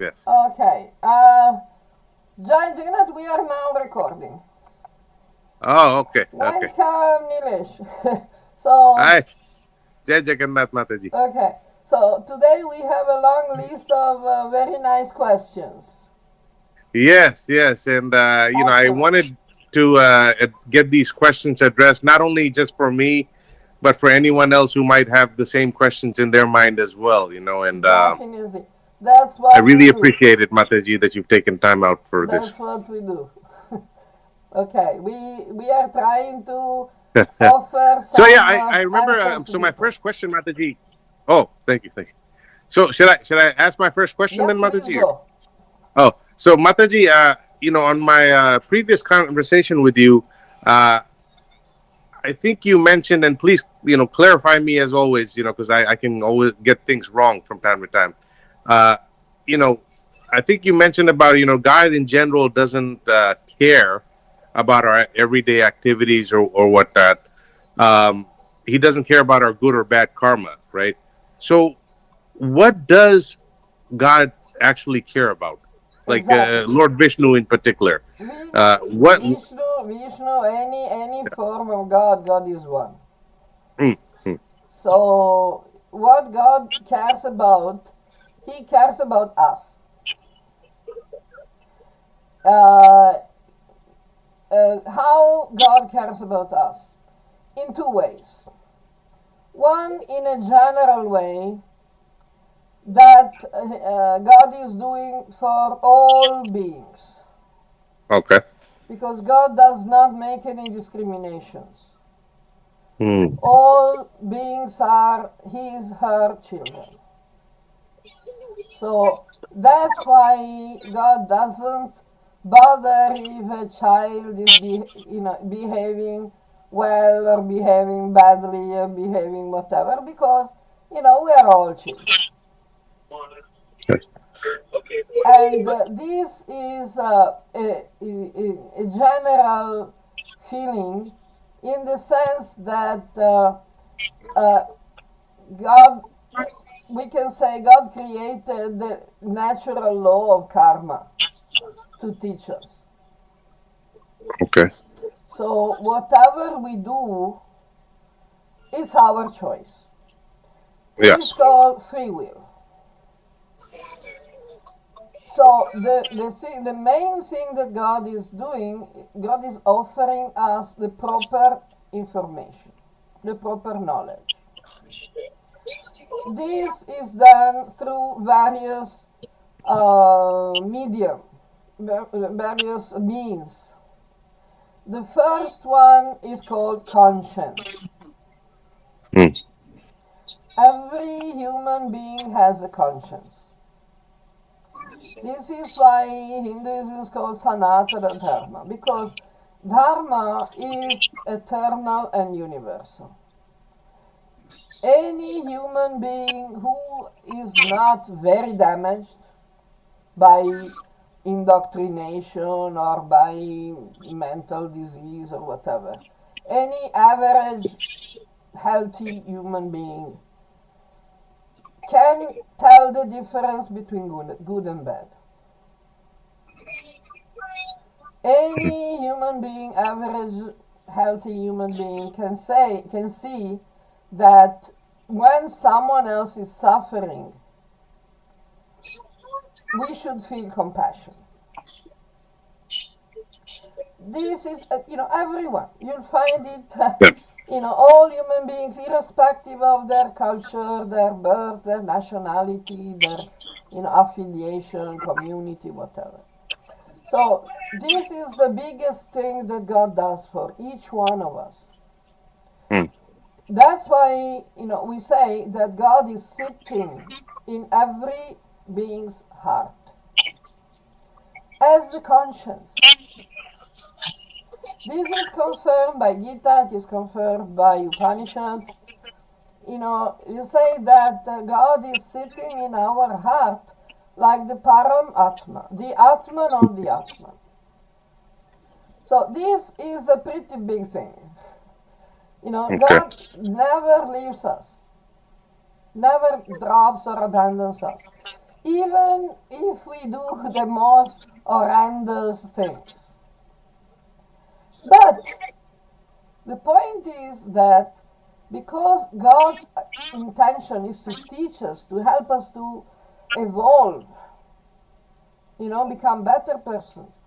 Yes. Okay. Jai Jagannath, we are now recording. Oh, okay. Okay. Welcome, Nilesh. So, Hi. Jai Jagannath Mataji. okay. So, today we have a long list of very nice questions. Yes, yes. And, I Excellent. wanted to get these questions addressed, not only just for me, but for anyone else who might have the same questions in their mind as well, and Definitely. That's I what we really do. appreciate it, Mataji, that you've taken time out for That's this. what we do. Okay. We are trying to offer So, yeah, some I remember. answers to So, my people. first question, Mataji. Oh, thank you. Thank you. So, should I ask my first question then, Yep, please Mataji? go. Oh, so Mataji, on my previous conversation with you, uh, I think you mentioned, and please, clarify me as always, because I can always get things wrong from time to time. Uh, you know, I think you mentioned about, God in general doesn't care about our everyday activities or whatnot. Um, he doesn't care about our good or bad karma, right? So, what does God actually care about? Like Exactly. Lord Vishnu in particular. We What? Vishnu, any form of God, God is one. Mm, mm, So what God cares about, He cares about us. Uh, how God cares about us? In two ways. One, in a general way, that God is doing for all beings, okay. because God does not make any discriminations. Mm, All beings are His, her children. So that's why God doesn't bother if a child is behaving well or behaving badly or behaving whatever, because we are all children. And this is a general feeling, in the sense that uh, God, we can say God created the natural law of karma to teach us. okay. So whatever we do, it's our choice. It is Yes. called free will. So the main thing that God is doing, God is offering us the proper information, the proper knowledge. This is done through various medium, various means. The first one is called conscience. Mm, Every human being has a conscience. This is why Hinduism is called Sanatana Dharma, because Dharma is eternal and universal. Any human being who is not very damaged by indoctrination or by mental disease or whatever, any average healthy human being can tell the difference between good and bad. Any human being, average healthy human being, can see that when someone else is suffering, we should feel compassion. This is everyone. You'll find it. yeah. All human beings, irrespective of their culture, their birth, their nationality, their affiliation, community, whatever. So this is the biggest thing that God does for each one of us. Mm, That's why we say that God is sitting in every being's heart as the conscience. This is confirmed by Gita. It is confirmed by Upanishads. You say that God is sitting in our heart like the Param Atma, the Atman of the Atman. So this is a pretty big thing. okay. God never leaves us, never drops or abandons us. even if we do the most horrendous things. But the point is that because God's intention is to teach us, to help us to evolve, become better persons,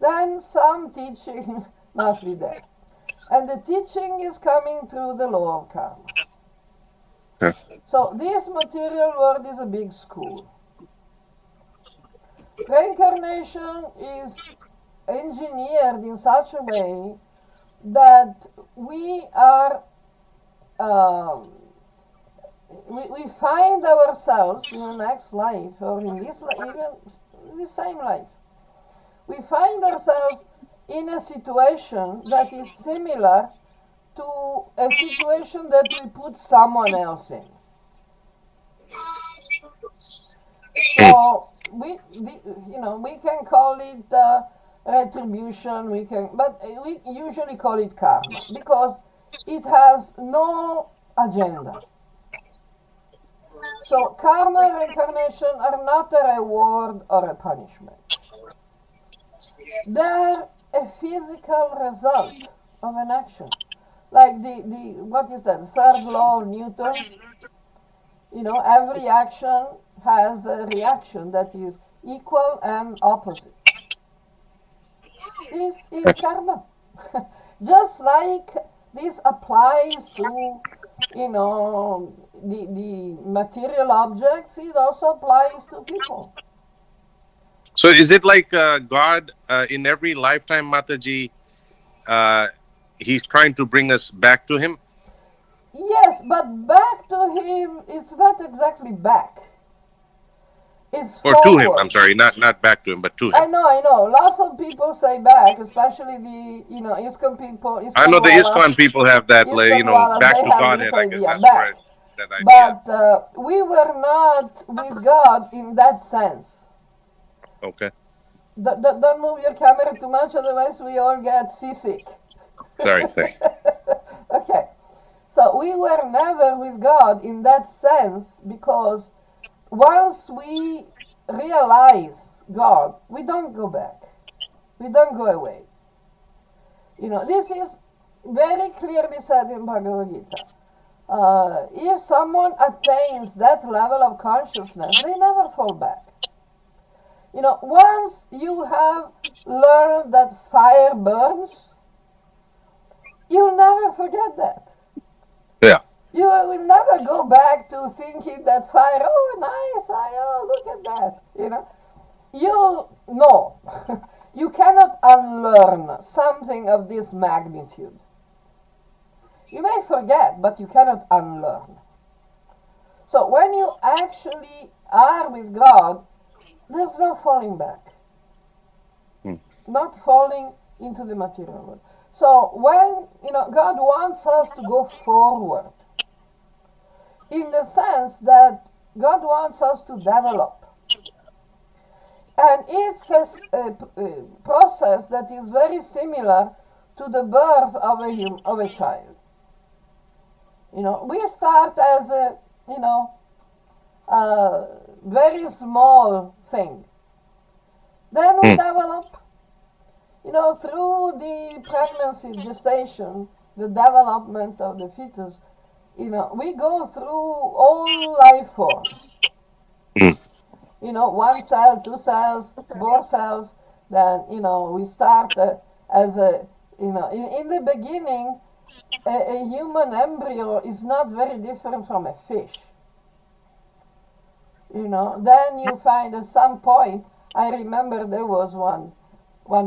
then some teaching must be there. And the teaching is coming through the law of karma. Yeah. So this material world is a big school. Reincarnation is engineered in such a way that we are um, we find ourselves in the next life or in this even in the same life. We find ourselves in a situation that is similar to a situation that we put someone else in. So we can call it retribution. We usually call it karma because it has no agenda. So karma and reincarnation are not a reward or a punishment. They're a physical result of an action. Like the what is that? The third law of Newton. Every action has a reaction that is equal and opposite. This is karma. Just like this applies to, the material objects, it also applies to people. So is it like God in every lifetime, Mataji, uh, he's trying to bring us back to him? Yes, but back to him, it's not exactly back. It's Or to him, I'm forward. sorry, not back to him, but to him. I know. Lots of people say back, especially the ISKCON people, I ISKCON know the ISKCON Wallahs, people have that, ISKCON Wallahs. back They to have this Godhead. I guess idea that's where back, that idea. but we were not with God in that sense. Okay. Don't move your camera too much, otherwise we all get seasick. Sorry. Okay, so we were never with God in that sense because once we realize God, we don't go back. We don't go away. This is very clearly said in Bhagavad Gita. If someone attains that level of consciousness, they never fall back. Once you have learned that fire burns, you'll never forget that. Yeah. You will never go back to thinking that fire, oh, nice fire, oh, look at that. You'll know. You cannot unlearn something of this magnitude. You may forget, but you cannot unlearn. So when you actually are with God, there's no falling back. Not falling into the material world. So when, God wants us to go forward, in the sense that God wants us to develop. And it's a process that is very similar to the birth of a child. We start as a, very small thing. Then we develop, through the pregnancy, gestation, the development of the fetus, we go through all life forms. One cell, two cells, four cells. Then, we start as a, in the beginning, a human embryo is not very different from a fish. Then you find at some point, I remember there was one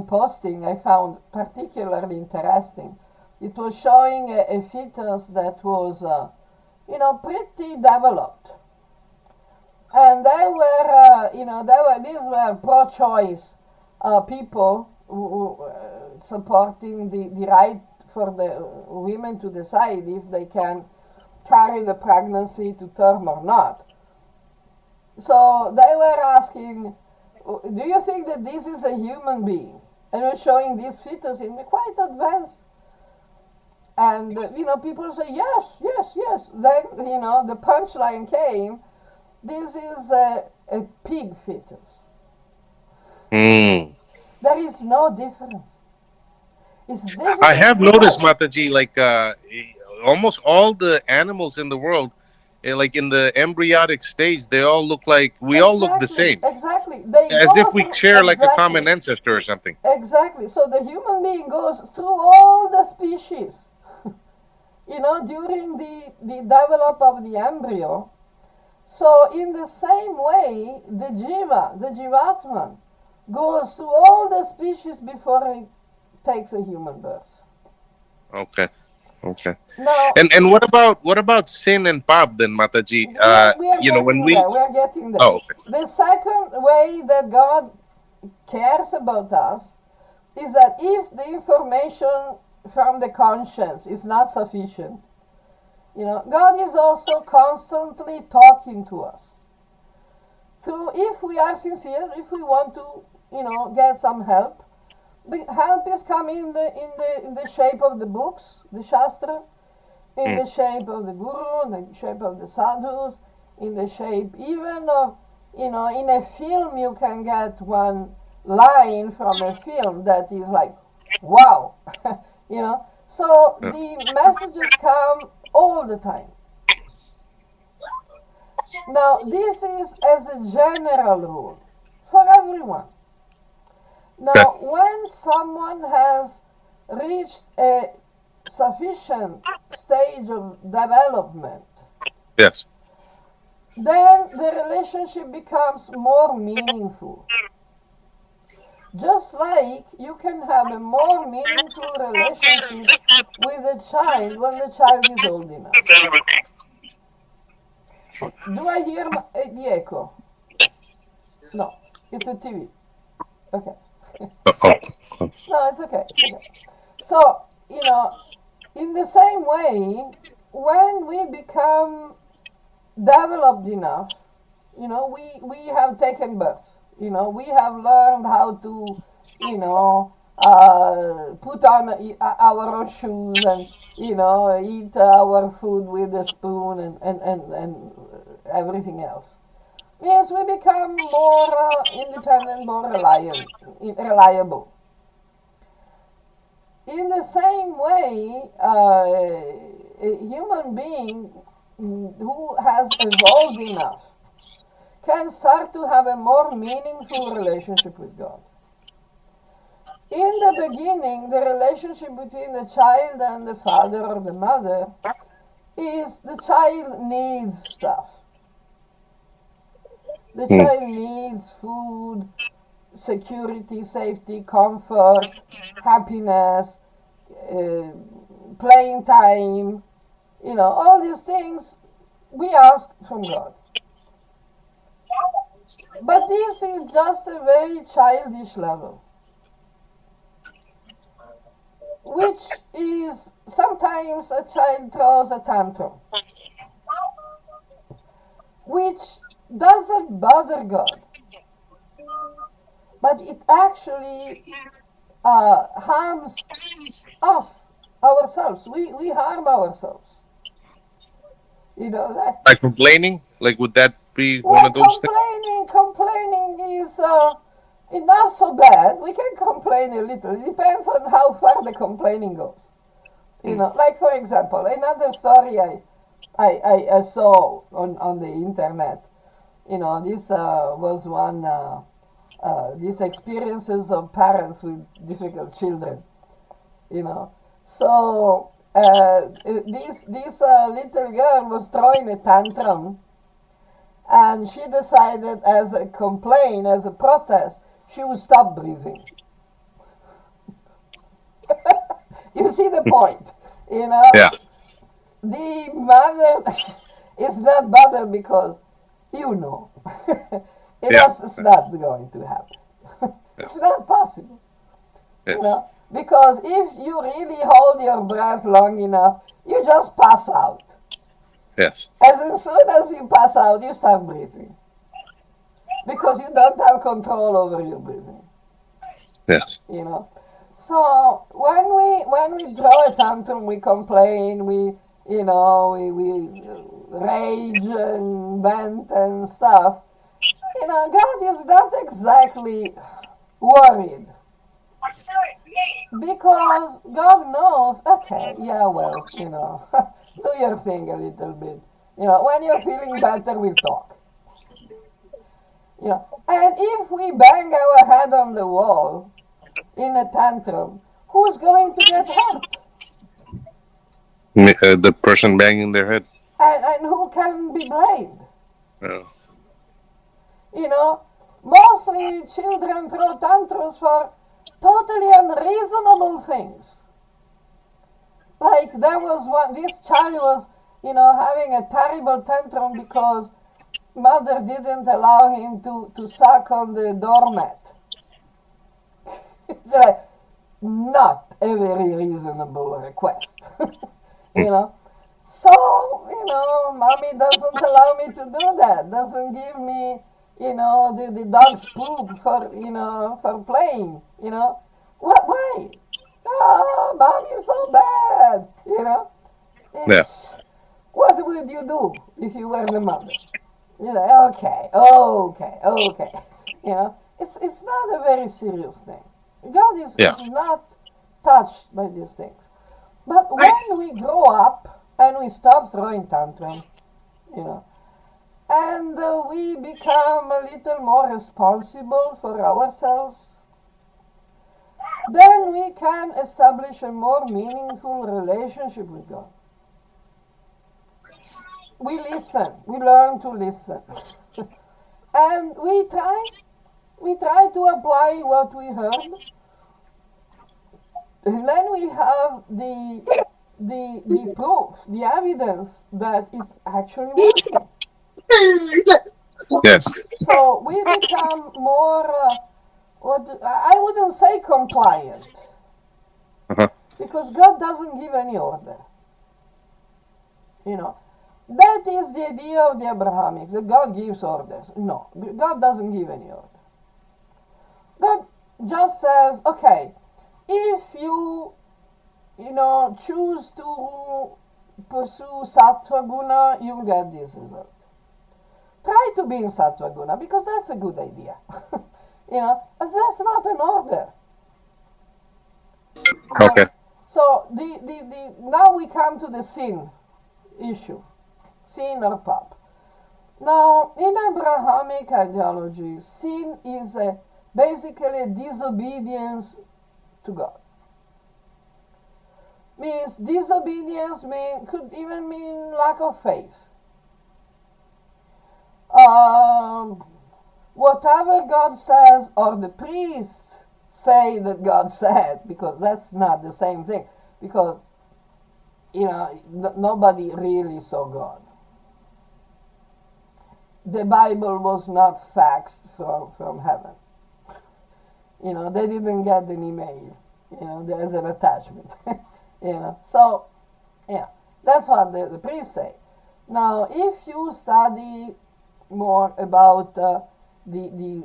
posting I found particularly interesting. It was showing a fetus that was, pretty developed. And these were pro-choice people who supporting the right for the women to decide if they can carry the pregnancy to term or not. So they were asking, do you think that this is a human being? And we're showing this fetus in quite advanced. And, people say, yes. Then, the punchline came. This is a a pig fetus. Hmm. There is no difference. It's I difficult. have Look noticed, at Mataji, like almost all the animals in the world, like in the embryonic stage, they all look like we all look the exactly, same, exactly. They as go if we through share like a exactly, common ancestor or something. exactly. So the human being goes through all the species. During the develop of the embryo. So in the same way, the jiva, the jivatman, goes through all the species before he takes a human birth. Okay. Okay. Now, And what about sin and pap then, Mataji? we are When getting we there. We are getting there. oh okay. The second way that God cares about us is that if the information from the conscience is not sufficient, God is also constantly talking to us. So if we are sincere, if we want to, get some help, the help is coming in the shape of the books, the shastra, in Mm, the shape of the guru, in the shape of the sadhus, in the shape even of, in a film you can get one line from a film that is like, wow, you know. So yeah. the messages come all the time. Now, this is as a general rule for everyone. Okay. Now, when someone has reached a sufficient stage of development, Yes. then the relationship becomes more meaningful. Just like you can have a more meaningful relationship with a child when the child is old enough. Do I hear the echo? No, it's a TV. Okay. Oh, oh. No, it's okay. It's okay. So, in the same way, when we become developed enough, we have taken birth. We have learned how to, put on our own shoes and, eat our food with a spoon and everything else. Yes, we become more independent, more reliable. In the same way, a human being who has evolved enough can start to have a more meaningful relationship with God. In the beginning, the relationship between the child and the father or the mother is the child needs stuff. The Mm, child needs food, security, safety, comfort, happiness, uh, playing time, all these things we ask from God. But this is just a very childish level, which is sometimes a child throws a tantrum, which doesn't bother God, but it actually harms us, ourselves. We harm ourselves. That. like complaining, like would that be one Well, of those things? complaining is not so bad. We can complain a little. It depends on how far the complaining goes. Mm, Like for example, another story I saw on the internet. This was one. These experiences of parents with difficult children. You know, so this little girl was throwing a tantrum, and she decided, as a complaint, as a protest, she would stop breathing. You see the point, you know. yeah. The mother is not bothered because, you know, Yeah. it's not going to happen. Yeah. It's not possible, Yes. because if you really hold your breath long enough, you just pass out. Yes. As soon as you pass out, you start breathing because you don't have control over your breathing. Yes. you know. So when we throw a tantrum, we complain, we rage and vent and stuff. God is not exactly worried because God knows, okay, yeah, well, do your thing a little bit. When you're feeling better, we'll talk. And if we bang our head on the wall in a tantrum, who's going to get hurt? The person banging their head. And who can be blamed? Uh, You know, Mostly children throw tantrums for totally unreasonable things. Like this child was, having a terrible tantrum because mother didn't allow him to suck on the doormat. It's like not a very reasonable request. you know. So, mommy doesn't allow me to do that. Doesn't give me, the dog's poop for playing, What, why? Oh, mommy's so bad, yeah. It's, what would you do if you were the mother? Okay. It's not a very serious thing. God Yeah. is not touched by these things. But when we grow up and we stop throwing tantrums, you know, and we become a little more responsible for ourselves, then we can establish a more meaningful relationship with God. We listen. We learn to listen. And we try to apply what we heard, and then we have the proof, the evidence that is actually working. Yes. So we become more, what I wouldn't say compliant, Uh-huh. because God doesn't give any order. You know, that is the idea of the Abrahamics, that God gives orders. No, God doesn't give any order. God just says, okay, if you choose to pursue Sattva Guna, you'll get this result. Try to be in Sattva Guna because that's a good idea. But that's not an order. Okay. So now we come to the sin issue, sin or pap. Now, in Abrahamic ideology, sin is basically a disobedience to God. Means disobedience could even mean lack of faith. Whatever God says, or the priests say that God said, because that's not the same thing, because nobody really saw God. The Bible was not faxed from heaven. They didn't get an email. There's an attachment. So, that's what the priests say. Now, if you study more about the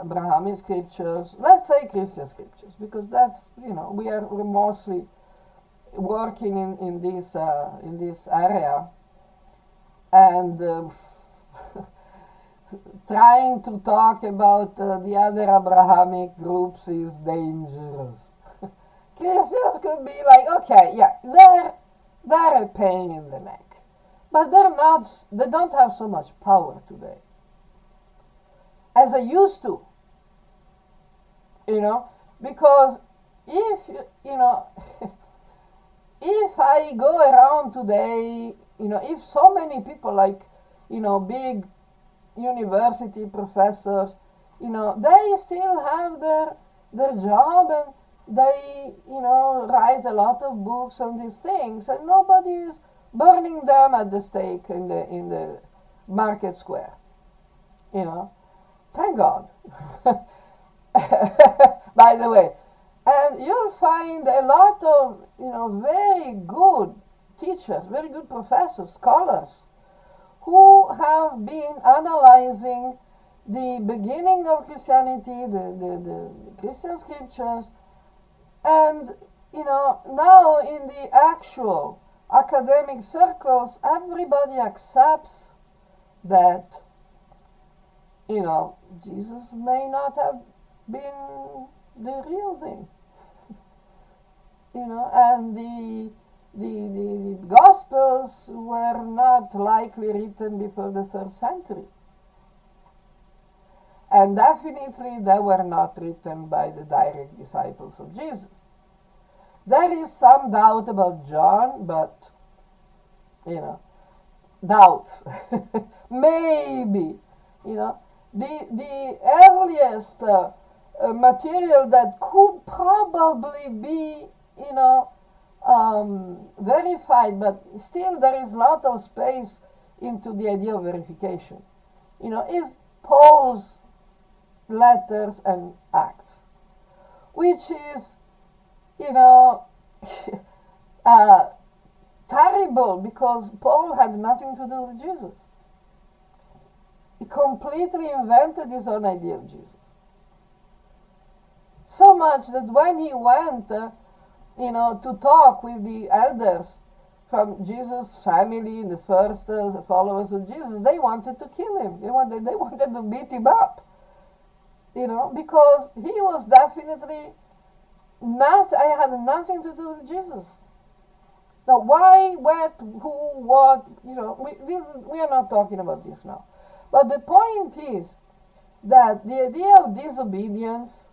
Abrahamic scriptures, let's say Christian scriptures, because that's, we're mostly working in this area, and trying to talk about the other Abrahamic groups is dangerous. Christians could be like, okay, yeah, they're a pain in the neck, but they don't have so much power today as they used to, because if if I go around today, if so many people like, big university professors, they still have their job, and they, write a lot of books on these things, and nobody is burning them at the stake in the market square. Thank God. By the way, and you'll find a lot of, very good teachers, very good professors, scholars, who have been analyzing the beginning of Christianity, the Christian scriptures, and, now in the actual academic circles, everybody accepts that Jesus may not have been the real thing. And the Gospels were not likely written before the 3rd century. And definitely they were not written by the direct disciples of Jesus. There is some doubt about John, but, doubts. Maybe, the earliest material that could probably be, verified, but still there is a lot of space into the idea of verification, is Paul's letters and Acts, which is, terrible because Paul had nothing to do with Jesus. He completely invented his own idea of Jesus. So much that when he went, to talk with the elders from Jesus' family, the first followers of Jesus, they wanted to kill him. They wanted to beat him up. Because he was definitely not. I had nothing to do with Jesus. Now, why, what, who, what? We are not talking about this now. But the point is that the idea of disobedience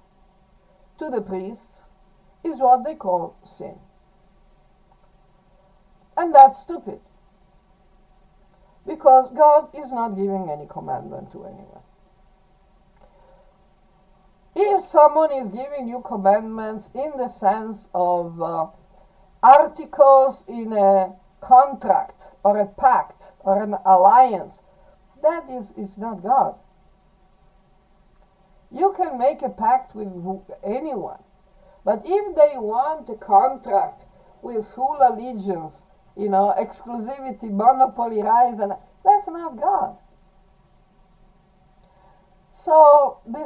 to the priests is what they call sin. And that's stupid. Because God is not giving any commandment to anyone. If someone is giving you commandments in the sense of articles in a contract or a pact or an alliance, that is not God. You can make a pact with anyone, but if they want a contract with full allegiance, exclusivity, monopoly rights, and that's not God. So in the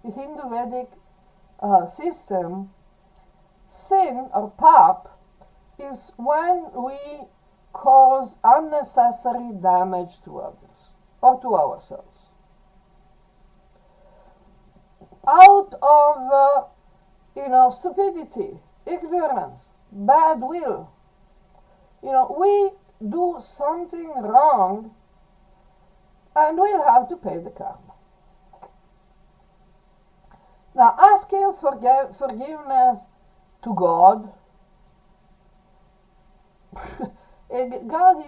Hindu Vedic system, sin or pap is when we cause unnecessary damage to others or to ourselves. Out of, stupidity, ignorance, bad will, we do something wrong and we'll have to pay the karma. Now, asking forgiveness to God, God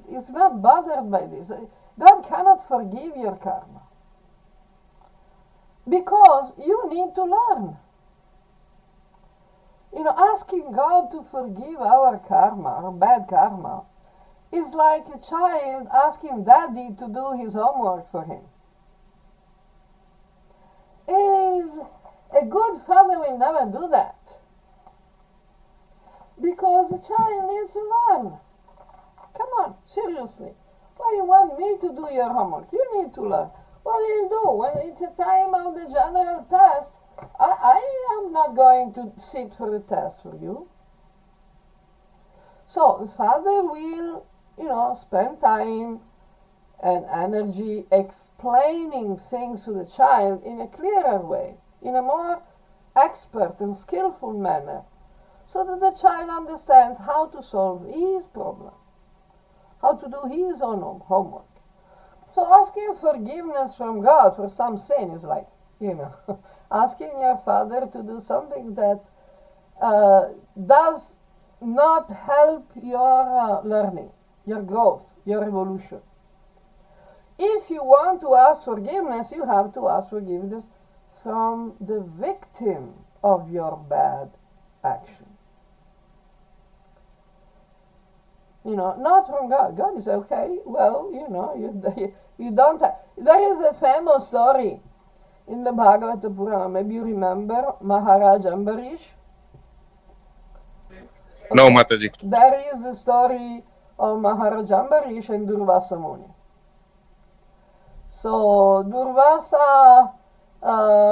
is not bothered by this. God cannot forgive your karma because you need to learn. Asking God to forgive our karma or bad karma is like a child asking daddy to do his homework for him. A good father will never do that because the child needs to learn. Come on, seriously. Why you want me to do your homework? You need to learn. What do you do? When it's a time of the general test, I am not going to sit for the test for you. So the father will, spend time and energy explaining things to the child in a clearer way, in a more expert and skillful manner, so that the child understands how to solve his problem, how to do his own homework. So asking forgiveness from God for some sin is like, asking your father to do something that does not help your learning, your growth, your evolution. If you want to ask forgiveness, you have to ask forgiveness from the victim of your bad action. Not from God. God is okay. Well, you don't have. There is a famous story in the Bhagavata Purana. Maybe you remember Maharaj Ambarish. No, Okay. Mataji. There is a story of Maharaj Ambarish and Durvasa Muni. So Durvasa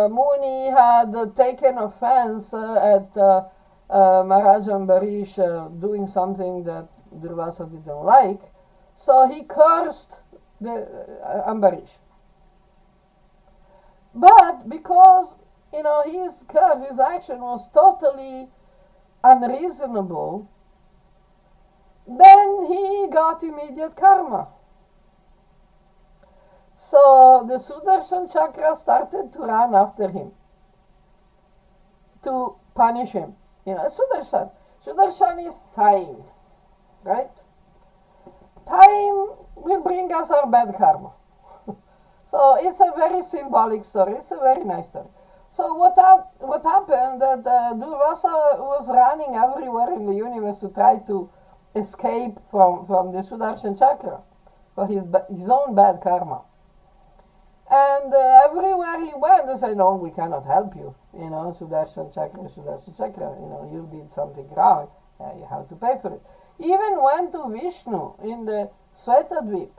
Muni had taken offense at Maharaj Ambarish doing something that Durvasa didn't like. So he cursed the Ambarish. But because, his curse, his action was totally unreasonable, then he got immediate karma. So the Sudarshan chakra started to run after him to punish him. Sudarshan. Sudarshan is time, right? Time will bring us our bad karma. So it's a very symbolic story. It's a very nice story. So what happened that Durvasa was running everywhere in the universe to try to escape from the Sudarshan chakra for his own bad karma. And everywhere he went, they said, no, we cannot help you. Sudarshan chakra, you did something wrong. You have to pay for it. Even went to Vishnu in the Svetadvip,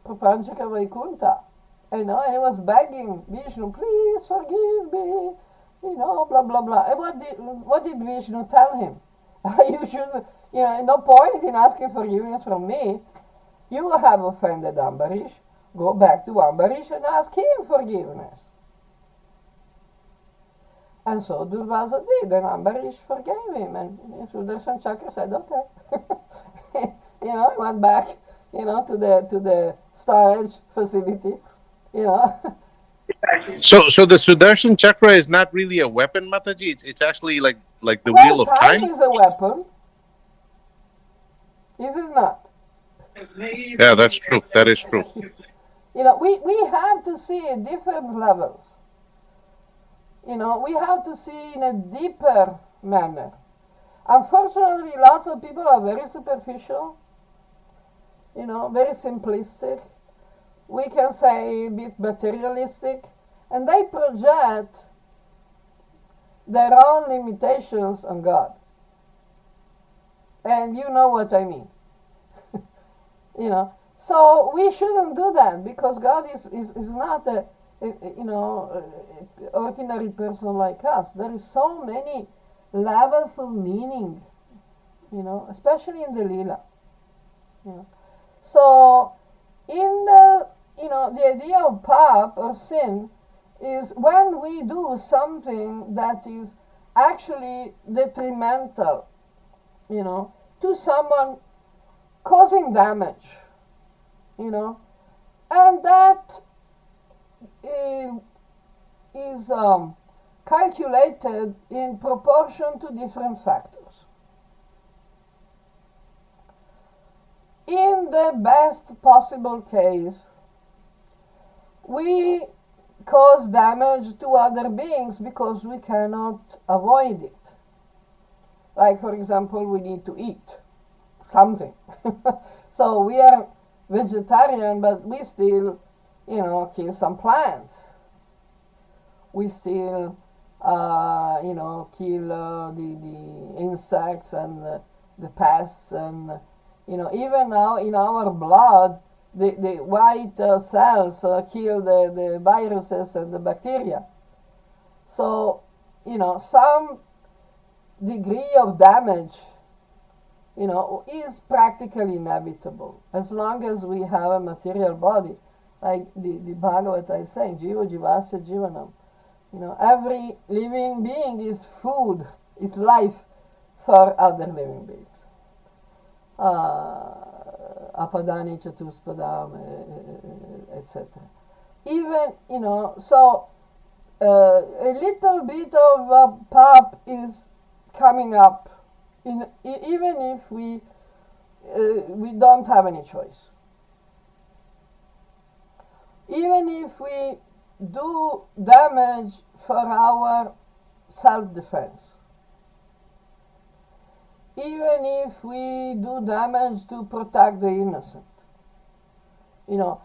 Prapanchaka Vaikunta, and he was begging Vishnu, please forgive me, blah, blah, blah. And what did Vishnu tell him? You should, no point in asking forgiveness from me. You have offended Ambarish. Go back to Ambarish and ask him forgiveness. And so Durvasa did, and Ambarish forgave him, and Sudarshan Chakra said, okay. Went back, to the storage facility, So the Sudarshan chakra is not really a weapon, Mataji. It's actually like the Well, wheel of time time. is a weapon, is it not? Yeah, that's true. That is true. We have to see at different levels. We have to see in a deeper manner. Unfortunately, lots of people are very superficial, very simplistic. We can say a bit materialistic, and they project their own limitations on God. And you know what I mean. So we shouldn't do that, because God is not a ordinary person like us. There is so many levels of meaning, especially in the lila. So in the idea of pap or sin is when we do something that is actually detrimental, to someone, causing damage, and that is calculated in proportion to different factors. In the best possible case, we cause damage to other beings because we cannot avoid it. Like, for example, we need to eat something. So we are vegetarian, but we still, kill some plants. We still, kill the insects and the pests, and, even now in our blood, the white cells kill the viruses and the bacteria. So, some degree of damage, is practically inevitable as long as we have a material body. Like the Bhagavata is saying, Jiva Jivasya Jivanam. Every living being is food, is life for other living beings. Apadani Chatuspadam, etc. Even, so a little bit of pap is coming up, even if we don't have any choice. Even if we do damage for our self-defense. Even if we do damage to protect the innocent. A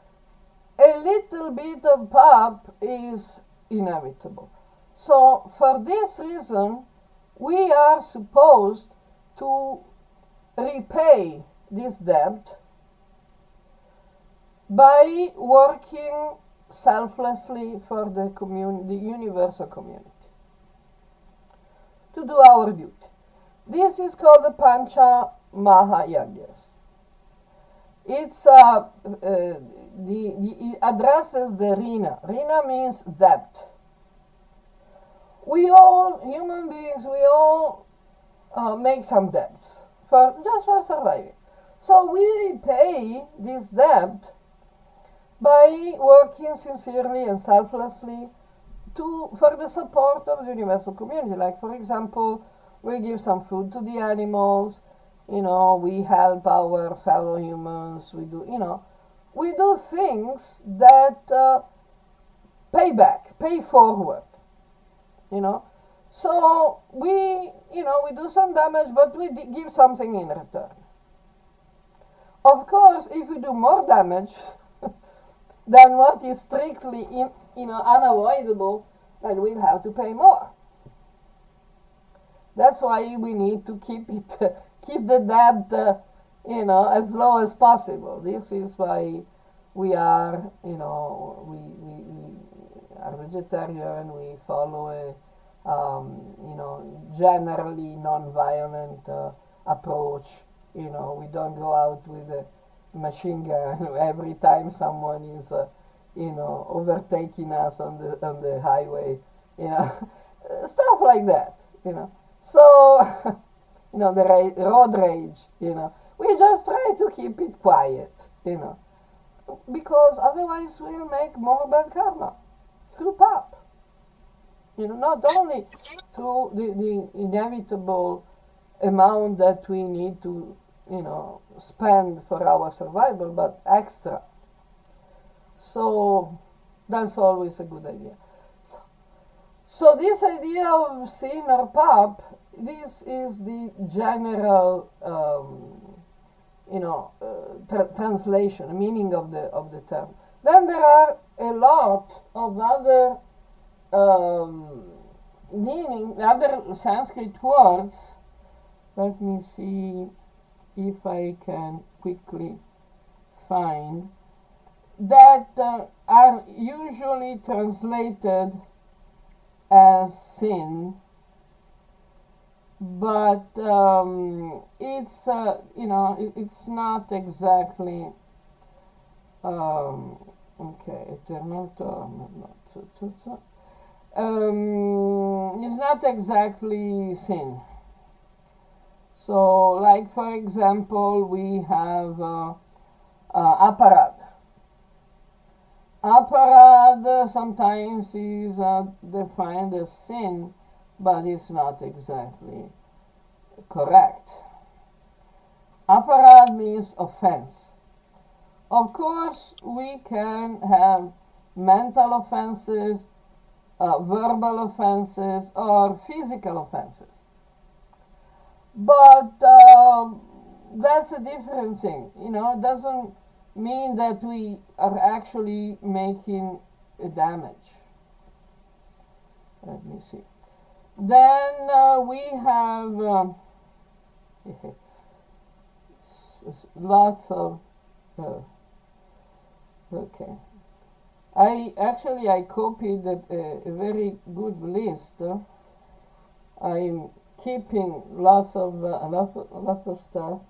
little bit of pap is inevitable. So for this reason, we are supposed to repay this debt by working selflessly for the universal community, to do our duty. This is called the Pancha Mahayagnas. It's it addresses the Rina. Rina means debt. We all, human beings, we all make some debts for just for surviving. So we repay this debt by working sincerely and selflessly for the support of the universal community. Like, for example, we give some food to the animals, we help our fellow humans, we do things that pay forward, you know. So we do some damage, but we give something in return. Of course, if we do more damage than what is strictly unavoidable, then we'll have to pay more. That's why we need to keep the debt, as low as possible. This is why we are, we are vegetarian. We follow a, generally non-violent approach. We don't go out with a machine gun every time someone is, overtaking us on the highway. Stuff like that. So, the road rage. We just try to keep it quiet. Because otherwise we'll make more bad karma through pop. Not only through the inevitable amount that we need to, spend for our survival, but extra. So that's always a good idea. So this idea of sin or pop, this is the general, translation, meaning of the term. Then there are a lot of other other Sanskrit words. Let me see if I can quickly find that are usually translated as sin, but it's it's not exactly okay. Eternal it's not exactly sin. So, like for example, we have aparad. Aparad sometimes is defined as sin, but it's not exactly correct. Aparad means offense. Of course, we can have mental offenses, verbal offenses, or physical offenses. But that's a different thing. It doesn't mean that we are actually making a damage. Let me see. Then we have lots of okay. I copied a very good list. I'm keeping lots of stuff.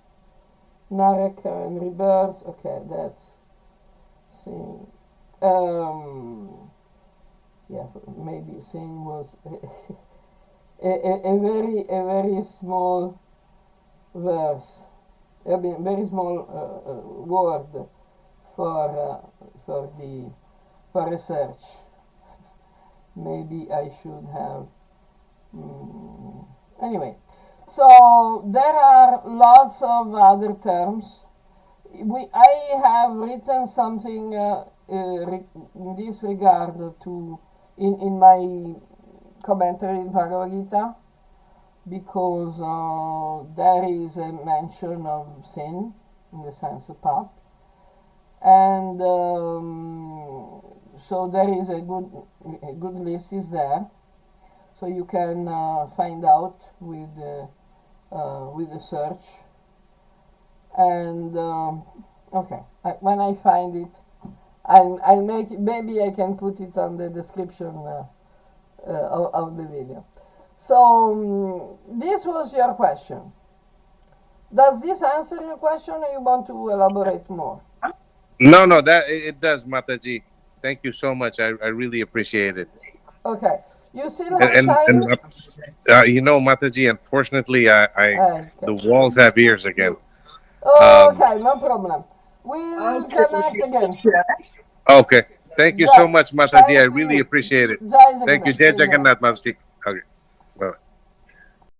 Naraka and rebirth. Okay, that's sin. Yeah, maybe sin was a very small verse. I mean, very small word for research. Maybe I should have. Anyway, so there are lots of other terms. I have written something in this regard in my commentary in Bhagavad Gita, because there is a mention of sin in the sense of pop, and so there is a good list is there. So you can find out with the search, and okay, when I find it, I'll make it, maybe I can put it on the description of the video. So this was your question. Does this answer your question, or you want to elaborate more? No, no, that it does, Mataji. Thank you so much. I really appreciate it. Okay. You still And have time? Mataji, unfortunately, I Okay. the walls have ears again. Um, Okay, no problem. We'll connect again. okay. Thank you so Jai, much, Mataji. I thanks to really you. appreciate it. Jai Thank you, Jagannath. Jai Jai Jagannath. Jagannath, Mataji. Okay. Bye.